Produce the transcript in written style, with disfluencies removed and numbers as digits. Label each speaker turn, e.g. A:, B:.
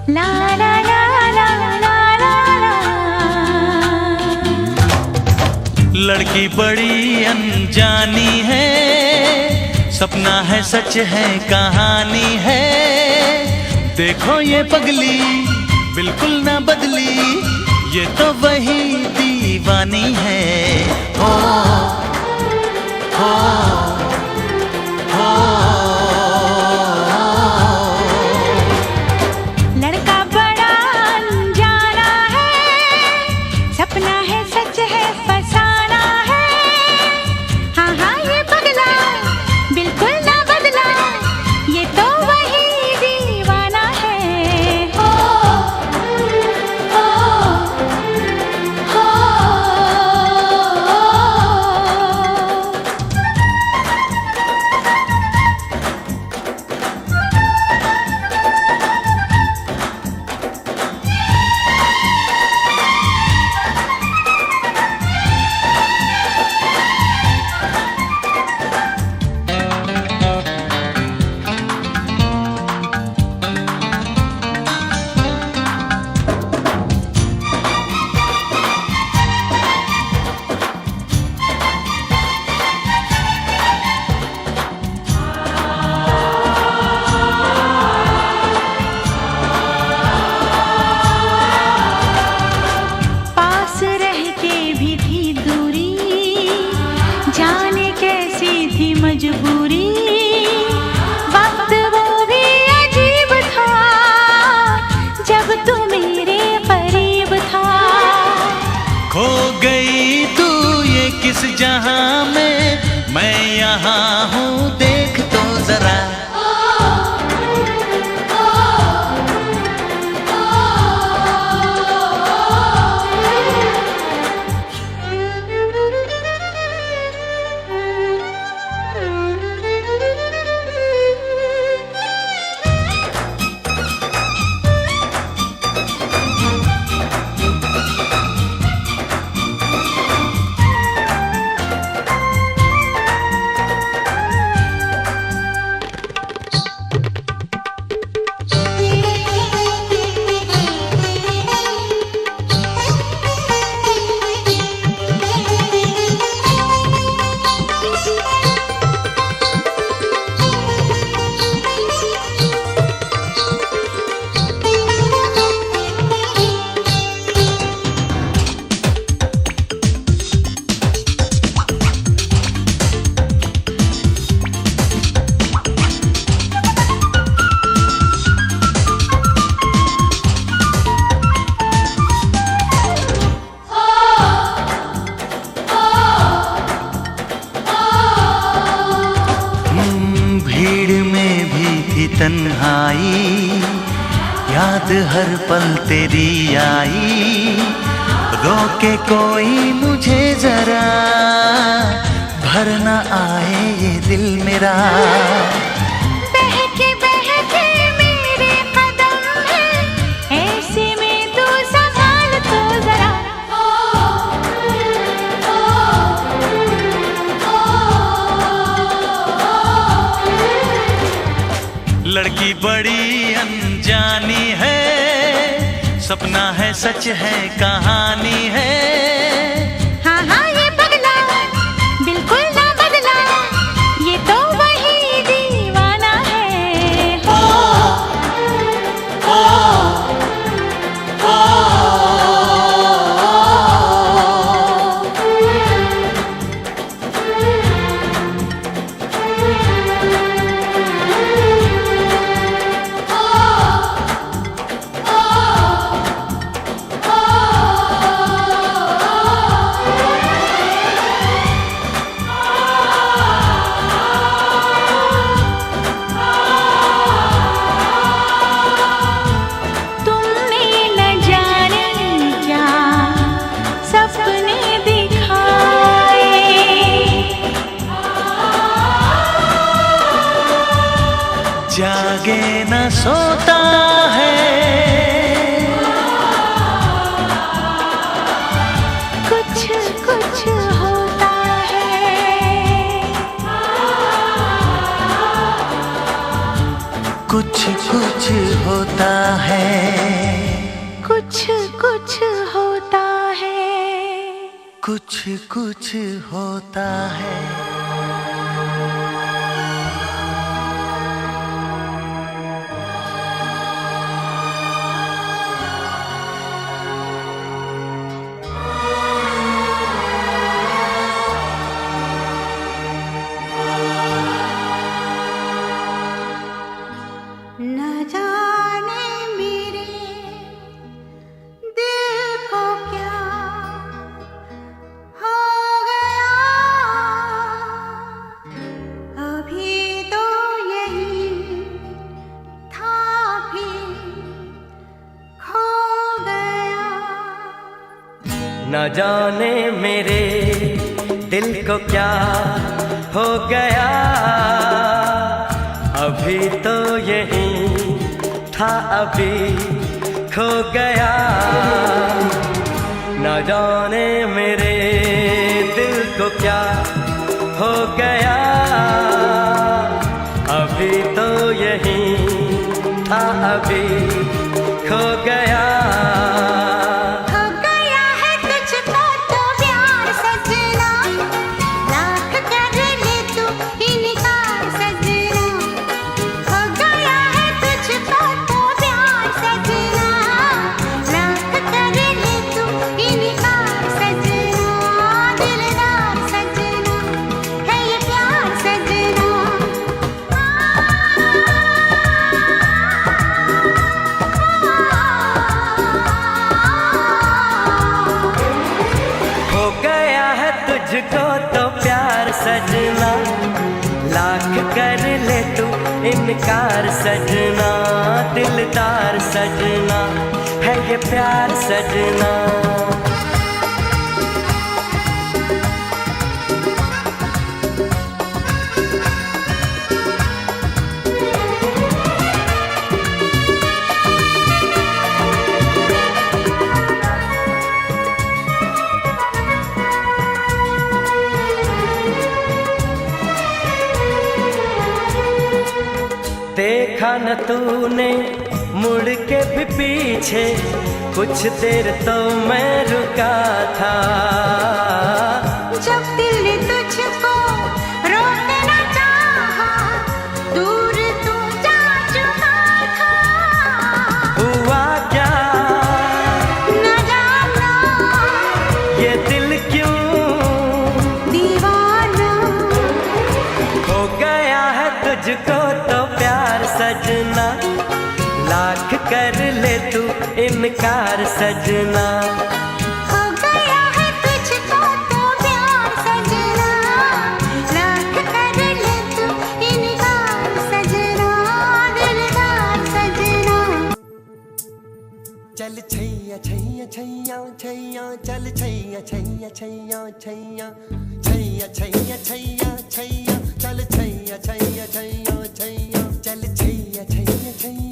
A: ला ला ला ला ला ला ला।
B: लड़की बड़ी अनजानी है, सपना है सच है कहानी है। देखो ये पगली बिल्कुल ना बदली, ये तो वही दीवानी है। हो हो हो।
A: लड़का बड़ा अनजाना है, सपना है सच है फसाना है। हाँ हाँ ये पगला बिल्कुल ना बदला, ये तो वही दीवाना है। हो हो हो। जाने कैसी थी मजबूरी, वक्त वो भी अजीब था जब तू मेरे करीब था।
B: खो गई तू ये किस जहां में, मैं यहाँ हूँ देख तो जरा। भीड़ में भी थी तन्हाई, याद हर पल तेरी आई। रोके कोई मुझे जरा, भर न आए ये दिल मेरा।
A: बहके बहके मेरे कदम हैं, ऐसे में तू संभाल तो जरा।
B: लड़की बड़ी अनजानी है, सपना है सच है कहानी है।
A: हाँ हाँ ये पगला बिल्कुल ना बदला, ये तो वही दीवाना है। हो
B: हो हो। होता है,
A: कुछ कुछ होता है,
B: कुछ कुछ होता है।
A: न जाने मेरे दिल को क्या हो गया, अभी तो यही था भी खो गया।
C: न जाने मेरे दिल को क्या हो गया, अभी तो यही था अभी खो गया। न जाने मेरे दिल को क्या हो गया, अभी तो यही था अभी खो गया।
A: हो गया है तुझको तो प्यार सजना, लाख कर ले तू इनकार सजना। हो गया है तुझको तो प्यार सजना, लाख कर ले तू इनकार सजना। दिलदार सजना है ये प्यार सजना।
C: हो गया है तुझको तो प्यार सजना, लाख कर ले तू इनकार सजना। दिलदार सजना है ये प्यार सजना। देखा न तूने मुड़ के भी पीछे, कुछ देर तो मैं रुका था।
A: जब दिल ने तुझको रोकना न चाहा, दूर तू जा चुका था।
C: हुआ क्या
A: न जाना
C: ये दिल क्यों
A: दीवाना,
C: हो गया है तुझको तो प्यार सजना, लाख कर ले तू इनकार सजना।
A: हो गया है तुझको तो प्यार सजना, लाख कर ले तू इनकार सजना। दिलदार सजना।
D: चल छैया छैया छैया छैया, चल छैया छैया छैया छैया, छैया छैया छैया छैया, चल छैया छैया छैया छैया, चल छैया छैया छैया।